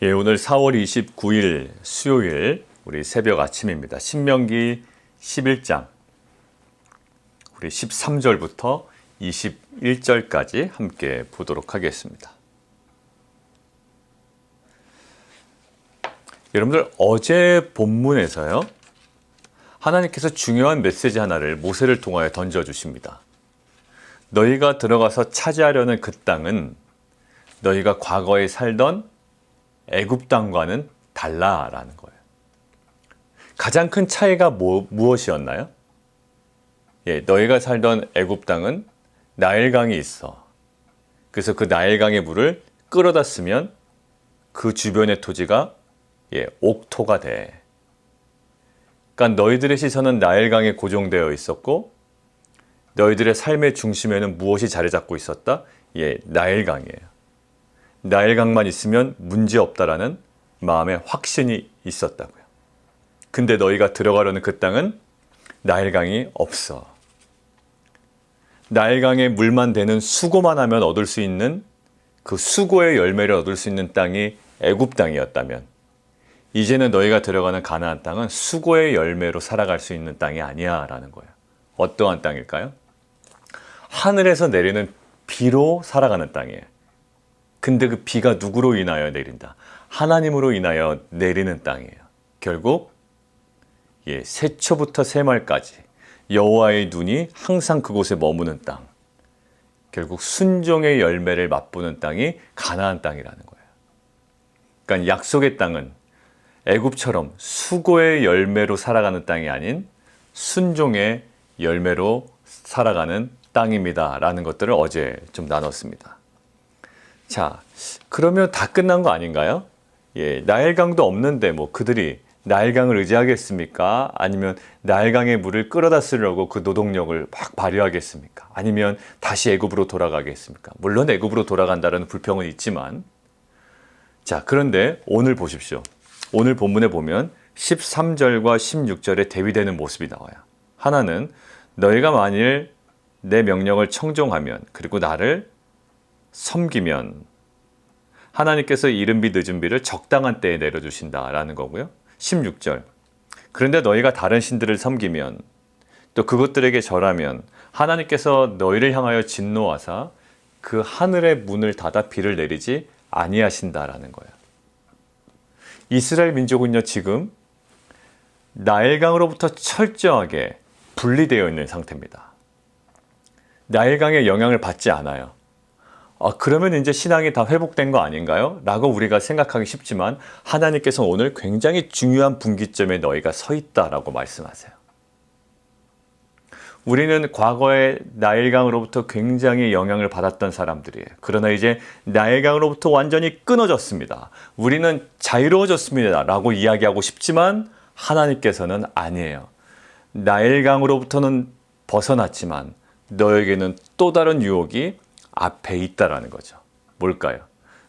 예, 오늘 4월 29일 수요일 우리 새벽 아침입니다. 신명기 11장 우리 13절부터 21절까지 함께 보도록 하겠습니다. 여러분들 어제 본문에서요, 하나님께서 중요한 메시지 하나를 모세를 통하여 던져주십니다. 너희가 들어가서 차지하려는 그 땅은 너희가 과거에 살던 애굽 땅과는 달라라는 거예요. 가장 큰 차이가 무엇이었나요? 예, 너희가 살던 애굽 땅은 나일강이 있어. 그래서 그 나일강의 물을 끌어다 쓰면 그 주변의 토지가 옥토가 돼. 그러니까 너희들의 시선은 나일강에 고정되어 있었고 너희들의 삶의 중심에는 무엇이 자리 잡고 있었다? 나일강이에요. 나일강만 있으면 문제없다라는 마음의 확신이 있었다고요. 근데 너희가 들어가려는 그 땅은 나일강이 없어. 나일강에 물만 대는 수고만 하면 얻을 수 있는 그 수고의 열매를 얻을 수 있는 땅이 애굽 땅이었다면 이제는 너희가 들어가는 가나안 땅은 수고의 열매로 살아갈 수 있는 땅이 아니야 라는 거예요. 어떠한 땅일까요? 하늘에서 내리는 비로 살아가는 땅이에요. 근데 그 비가 누구로 인하여 내린다? 하나님으로 인하여 내리는 땅이에요. 결국 새초부터 새말까지 여호와의 눈이 항상 그곳에 머무는 땅. 결국 순종의 열매를 맛보는 땅이 가나안 땅이라는 거예요. 그러니까 약속의 땅은 애굽처럼 수고의 열매로 살아가는 땅이 아닌 순종의 열매로 살아가는 땅입니다 라는 것들을 어제 좀 나눴습니다. 자, 그러면 다 끝난 거 아닌가요? 나일강도 없는데 그들이 나일강을 의지하겠습니까? 아니면 나일강의 물을 끌어다 쓰려고 그 노동력을 막 발휘하겠습니까? 아니면 다시 애굽으로 돌아가겠습니까? 물론 애굽으로 돌아간다는 불평은 있지만, 자, 그런데 오늘 보십시오. 오늘 본문에 보면 13절과 16절에 대비되는 모습이 나와요. 하나는 너희가 만일 내 명령을 청종하면 그리고 나를 섬기면 하나님께서 이른비 늦은비를 적당한 때에 내려주신다라는 거고요. 16절 그런데 너희가 다른 신들을 섬기면 또 그것들에게 절하면 하나님께서 너희를 향하여 진노하사 그 하늘의 문을 닫아 비를 내리지 아니하신다라는 거예요. 이스라엘 민족은요 지금 나일강으로부터 철저하게 분리되어 있는 상태입니다. 나일강의 영향을 받지 않아요. 그러면 이제 신앙이 다 회복된 거 아닌가요? 라고 우리가 생각하기 쉽지만 하나님께서 오늘 굉장히 중요한 분기점에 너희가 서 있다라고 말씀하세요. 우리는 과거에 나일강으로부터 굉장히 영향을 받았던 사람들이에요. 그러나 이제 나일강으로부터 완전히 끊어졌습니다. 우리는 자유로워졌습니다 라고 이야기하고 싶지만 하나님께서는 아니에요. 나일강으로부터는 벗어났지만 너에게는 또 다른 유혹이 앞에 있다라는 거죠. 뭘까요?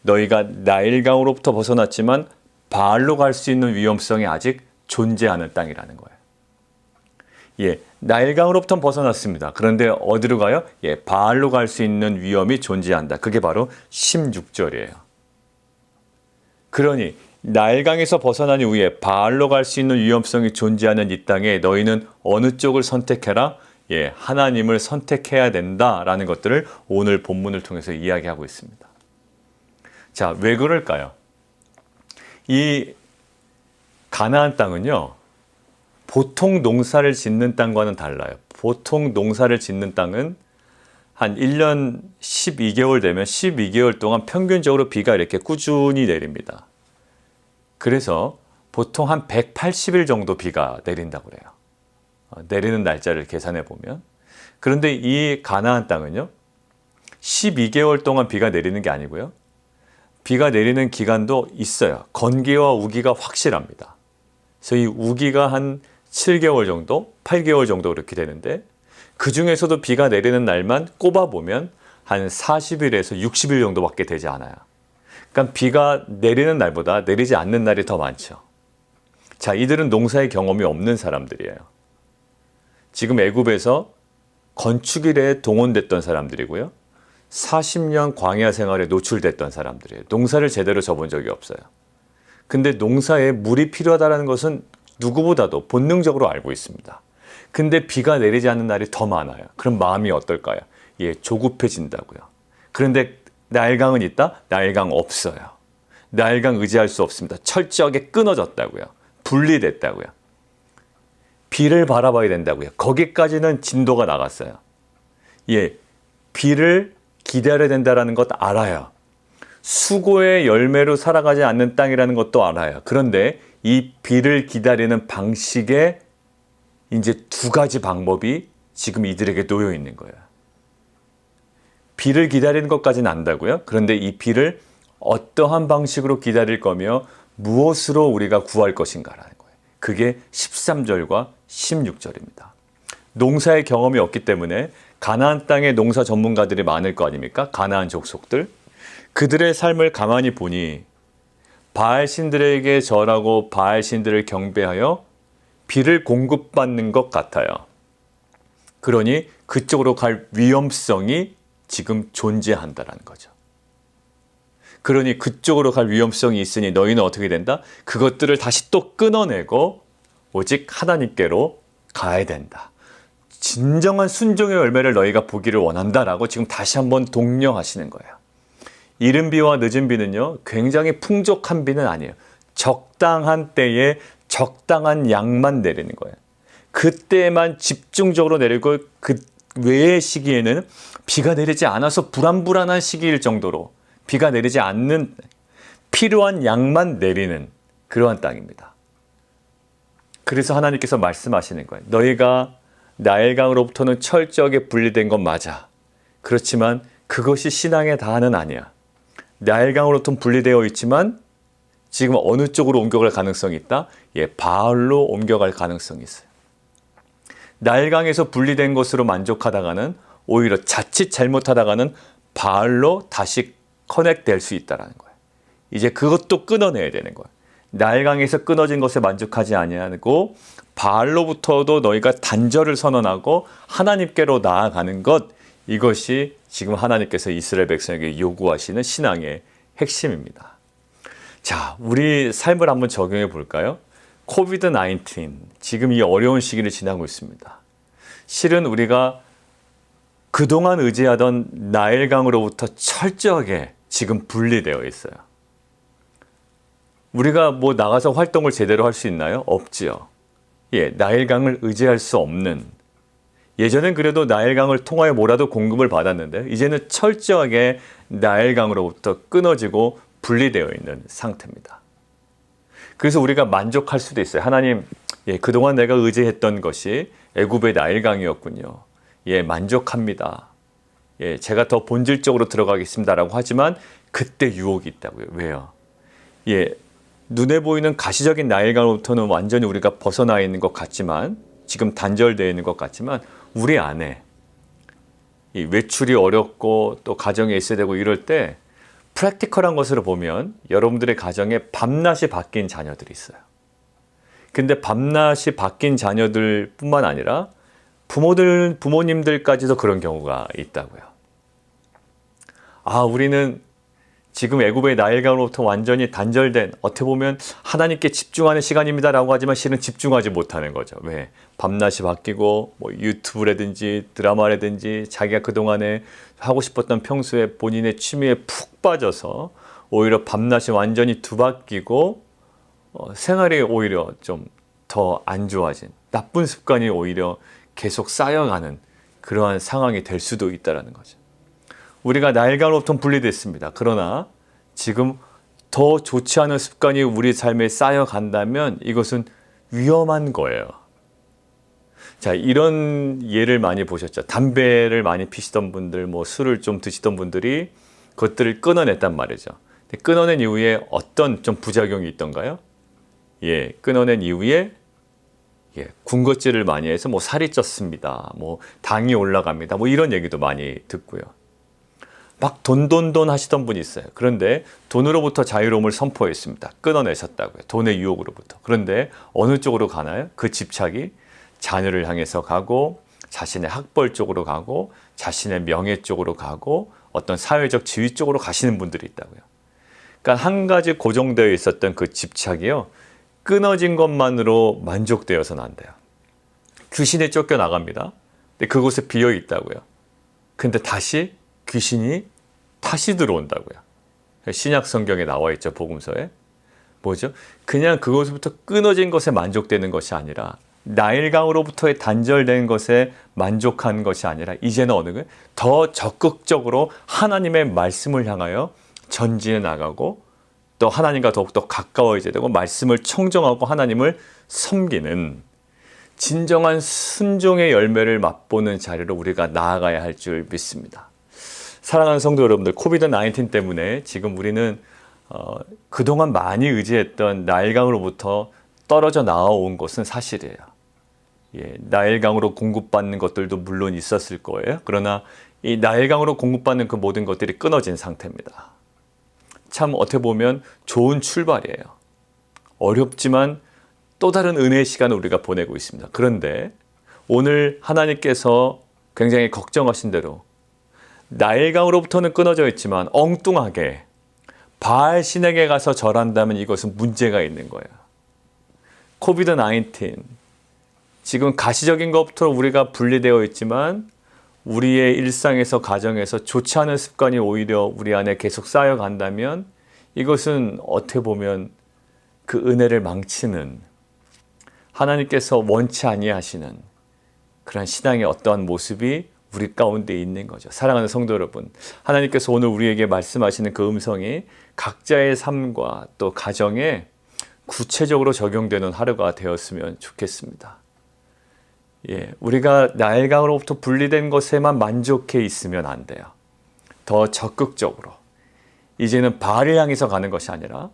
너희가 나일강으로부터 벗어났지만 바알로 갈 수 있는 위험성이 아직 존재하는 땅이라는 거예요. 나일강으로부터 벗어났습니다. 그런데 어디로 가요? 바알로 갈 수 있는 위험이 존재한다. 그게 바로 16절이에요. 그러니 나일강에서 벗어난 이후에 바알로 갈 수 있는 위험성이 존재하는 이 땅에 너희는 어느 쪽을 선택해라? 하나님을 선택해야 된다라는 것들을 오늘 본문을 통해서 이야기하고 있습니다. 자, 왜 그럴까요? 이 가나안 땅은요, 보통 농사를 짓는 땅과는 달라요. 보통 농사를 짓는 땅은 한 1년 12개월 되면 12개월 동안 평균적으로 비가 이렇게 꾸준히 내립니다. 그래서 보통 한 180일 정도 비가 내린다고 그래요. 내리는 날짜를 계산해 보면. 그런데 이 가나안 땅은요 12개월 동안 비가 내리는 게 아니고요 비가 내리는 기간도 있어요. 건기와 우기가 확실합니다. 그래서 이 우기가 한 7개월 정도 8개월 정도 그렇게 되는데 그 중에서도 비가 내리는 날만 꼽아보면 한 40일에서 60일 정도밖에 되지 않아요. 그러니까 비가 내리는 날보다 내리지 않는 날이 더 많죠. 자, 이들은 농사의 경험이 없는 사람들이에요. 지금 애굽에서 건축일에 동원됐던 사람들이고요. 40년 광야 생활에 노출됐던 사람들이에요. 농사를 제대로 져본 적이 없어요. 근데 농사에 물이 필요하다는 것은 누구보다도 본능적으로 알고 있습니다. 근데 비가 내리지 않는 날이 더 많아요. 그럼 마음이 어떨까요? 예, 조급해진다고요. 그런데 나일강은 있다? 나일강 없어요. 나일강 의지할 수 없습니다. 철저하게 끊어졌다고요. 분리됐다고요. 비를 바라봐야 된다고요. 거기까지는 진도가 나갔어요. 예, 비를 기다려야 된다는 것 알아요. 수고의 열매로 살아가지 않는 땅이라는 것도 알아요. 그런데 이 비를 기다리는 방식에 이제 두 가지 방법이 지금 이들에게 놓여 있는 거예요. 비를 기다리는 것까지는 안다고요. 그런데 이 비를 어떠한 방식으로 기다릴 거며 무엇으로 우리가 구할 것인가라는 거예요. 그게 13절과 16절입니다. 농사의 경험이 없기 때문에 가나안 땅에 농사 전문가들이 많을 거 아닙니까? 가나안 족속들. 그들의 삶을 가만히 보니 바알 신들에게 절하고 바알 신들을 경배하여 비를 공급받는 것 같아요. 그러니 그쪽으로 갈 위험성이 지금 존재한다는 거죠. 그러니 그쪽으로 갈 위험성이 있으니 너희는 어떻게 된다? 그것들을 다시 또 끊어내고 오직 하나님께로 가야 된다. 진정한 순종의 열매를 너희가 보기를 원한다라고 지금 다시 한번 독려하시는 거예요. 이른 비와 늦은 비는요, 굉장히 풍족한 비는 아니에요. 적당한 때에 적당한 양만 내리는 거예요. 그때만 집중적으로 내리고 그 외의 시기에는 비가 내리지 않아서 불안불안한 시기일 정도로 비가 내리지 않는 필요한 양만 내리는 그러한 땅입니다. 그래서 하나님께서 말씀하시는 거예요. 너희가 나일강으로부터는 철저하게 분리된 건 맞아. 그렇지만 그것이 신앙의 다는 아니야. 나일강으로부터는 분리되어 있지만 지금 어느 쪽으로 옮겨갈 가능성이 있다? 예, 바알로 옮겨갈 가능성이 있어요. 나일강에서 분리된 것으로 만족하다가는 오히려 자칫 잘못하다가는 바알로 다시 커넥될 수 있다는 거예요. 이제 그것도 끊어내야 되는 거예요. 나일강에서 끊어진 것에 만족하지 아니하고 바알로부터도 너희가 단절을 선언하고 하나님께로 나아가는 것, 이것이 지금 하나님께서 이스라엘 백성에게 요구하시는 신앙의 핵심입니다. 자, 우리 삶을 한번 적용해 볼까요? 코비드-19, 지금 이 어려운 시기를 지나고 있습니다. 실은 우리가 그동안 의지하던 나일강으로부터 철저하게 지금 분리되어 있어요. 우리가 뭐 나가서 활동을 제대로 할 수 있나요? 없지요. 예, 나일강을 의지할 수 없는, 예전엔 그래도 나일강을 통하여 뭐라도 공급을 받았는데 이제는 철저하게 나일강으로부터 끊어지고 분리되어 있는 상태입니다. 그래서 우리가 만족할 수도 있어요. 하나님, 예, 그동안 내가 의지했던 것이 애굽의 나일강이었군요. 예, 만족합니다. 예, 제가 더 본질적으로 들어가겠습니다라고 하지만 그때 유혹이 있다고요. 왜요? 예, 눈에 보이는 가시적인 나일강으로부터는 완전히 우리가 벗어나 있는 것 같지만, 지금 단절되어 있는 것 같지만 우리 안에 이 외출이 어렵고 또 가정에 있어야 되고 이럴 때 프랙티컬한 것으로 보면 여러분들의 가정에 밤낮이 바뀐 자녀들이 있어요. 근데 밤낮이 바뀐 자녀들 뿐만 아니라 부모님들까지도 그런 경우가 있다고요. 아, 우리는 지금 애굽의 나일강으로부터 완전히 단절된, 어떻게 보면 하나님께 집중하는 시간입니다라고 하지만 실은 집중하지 못하는 거죠. 왜? 밤낮이 바뀌고 뭐 유튜브라든지 드라마라든지 자기가 그동안에 하고 싶었던 평소에 본인의 취미에 푹 빠져서 오히려 밤낮이 완전히 뒤바뀌고 생활이 오히려 좀 더 안 좋아진, 나쁜 습관이 오히려 계속 쌓여가는 그러한 상황이 될 수도 있다는 거죠. 우리가 나일강으로부터 분리됐습니다. 그러나 지금 더 좋지 않은 습관이 우리 삶에 쌓여간다면 이것은 위험한 거예요. 자, 이런 예를 많이 보셨죠. 담배를 많이 피시던 분들, 뭐 술을 좀 드시던 분들이 그것들을 끊어냈단 말이죠. 끊어낸 이후에 어떤 좀 부작용이 있던가요? 예, 끊어낸 이후에 군것질을 많이 해서 뭐 살이 쪘습니다. 뭐 당이 올라갑니다. 뭐 이런 얘기도 많이 듣고요. 막 돈 하시던 분이 있어요. 그런데 돈으로부터 자유로움을 선포했습니다. 끊어내셨다고요. 돈의 유혹으로부터. 그런데 어느 쪽으로 가나요? 그 집착이 자녀를 향해서 가고 자신의 학벌 쪽으로 가고 자신의 명예 쪽으로 가고 어떤 사회적 지위 쪽으로 가시는 분들이 있다고요. 그러니까 한 가지 고정되어 있었던 그 집착이요, 끊어진 것만으로 만족되어서는 안 돼요. 귀신이 쫓겨나갑니다. 근데 그곳에 비어 있다고요. 근데 다시 귀신이 다시 들어온다고요. 신약 성경에 나와 있죠, 복음서에. 뭐죠? 그냥 그것부터 끊어진 것에 만족되는 것이 아니라, 나일강으로부터의 단절된 것에 만족한 것이 아니라, 이제는 어느 게 더 적극적으로 하나님의 말씀을 향하여 전진해 나가고, 또 하나님과 더욱더 가까워져야 되고, 말씀을 청정하고 하나님을 섬기는 진정한 순종의 열매를 맛보는 자리로 우리가 나아가야 할 줄 믿습니다. 사랑하는 성도 여러분들, 코비드-19 때문에 지금 우리는 그동안 많이 의지했던 나일강으로부터 떨어져 나와온 것은 사실이에요. 예, 나일강으로 공급받는 것들도 물론 있었을 거예요. 그러나 이 나일강으로 공급받는 그 모든 것들이 끊어진 상태입니다. 참 어떻게 보면 좋은 출발이에요. 어렵지만 또 다른 은혜의 시간을 우리가 보내고 있습니다. 그런데 오늘 하나님께서 굉장히 걱정하신 대로 나일강으로부터는 끊어져 있지만 엉뚱하게 바알 신에게 가서 절한다면 이것은 문제가 있는 거예요. 코비드-19, 지금 가시적인 것부터 우리가 분리되어 있지만 우리의 일상에서, 가정에서 좋지 않은 습관이 오히려 우리 안에 계속 쌓여간다면 이것은 어떻게 보면 그 은혜를 망치는, 하나님께서 원치 아니하시는 그런 신앙의 어떠한 모습이 우리 가운데 있는 거죠. 사랑하는 성도 여러분, 하나님께서 오늘 우리에게 말씀하시는 그 음성이 각자의 삶과 또 가정에 구체적으로 적용되는 하루가 되었으면 좋겠습니다. 예, 우리가 나일강으로부터 분리된 것에만 만족해 있으면 안 돼요. 더 적극적으로 이제는 바알을 향해서 가는 것이 아니라,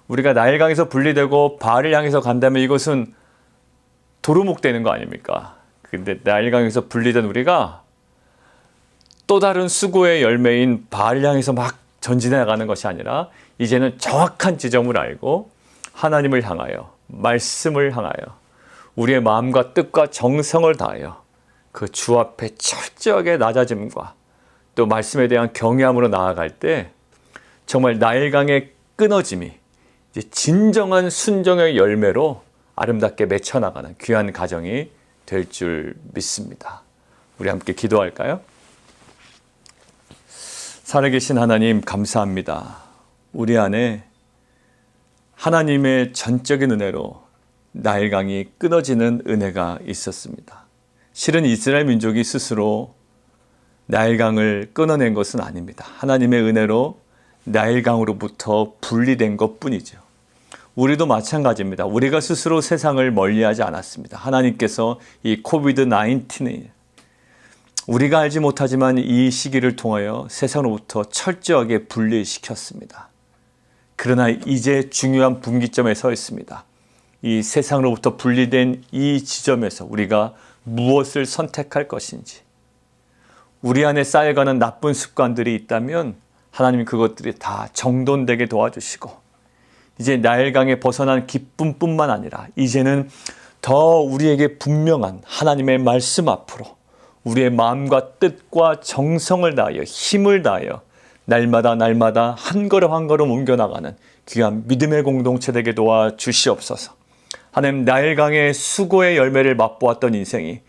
우리가 나일강에서 분리되고 바알을 향해서 간다면 이것은 도루묵 되는 거 아닙니까? 근데 나일강에서 분리된 우리가 또 다른 수고의 열매인 바알을 향해서 막 전진해 나가는 것이 아니라, 이제는 정확한 지점을 알고 하나님을 향하여, 말씀을 향하여 우리의 마음과 뜻과 정성을 다하여 그 주 앞에 철저하게 낮아짐과 또 말씀에 대한 경외함으로 나아갈 때 정말 나일강의 끊어짐이 이제 진정한 순종의 열매로 아름답게 맺혀나가는 귀한 가정이 될 줄 믿습니다. 우리 함께 기도할까요? 살아계신 하나님, 감사합니다. 우리 안에 하나님의 전적인 은혜로 나일강이 끊어지는 은혜가 있었습니다. 실은 이스라엘 민족이 스스로 나일강을 끊어낸 것은 아닙니다. 하나님의 은혜로 나일강으로부터 분리된 것뿐이죠. 우리도 마찬가지입니다. 우리가 스스로 세상을 멀리하지 않았습니다. 하나님께서 이 코비드-19을 우리가 알지 못하지만 이 시기를 통하여 세상으로부터 철저하게 분리시켰습니다. 그러나 이제 중요한 분기점에 서 있습니다. 이 세상으로부터 분리된 이 지점에서 우리가 무엇을 선택할 것인지, 우리 안에 쌓여가는 나쁜 습관들이 있다면 하나님 그것들이 다 정돈되게 도와주시고, 이제 나일강에 벗어난 기쁨뿐만 아니라 이제는 더 우리에게 분명한 하나님의 말씀 앞으로 우리의 마음과 뜻과 정성을 다하여, 힘을 다하여 날마다 한 걸음 한 걸음 옮겨나가는 귀한 믿음의 공동체 되게 도와주시옵소서. 하나님, 나일강의 수고의 열매를 맛보았던 인생이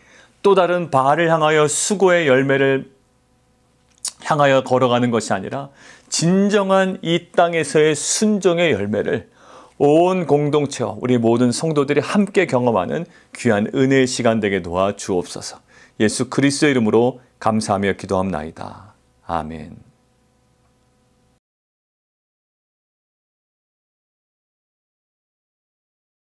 또 다른 바알을 향하여 수고의 열매를 향하여 걸어가는 것이 아니라 진정한 이 땅에서의 순종의 열매를 온 공동체와 우리 모든 성도들이 함께 경험하는 귀한 은혜의 시간 되게 도와주옵소서. 예수 그리스도의 이름으로 감사하며 기도합나이다. 아멘.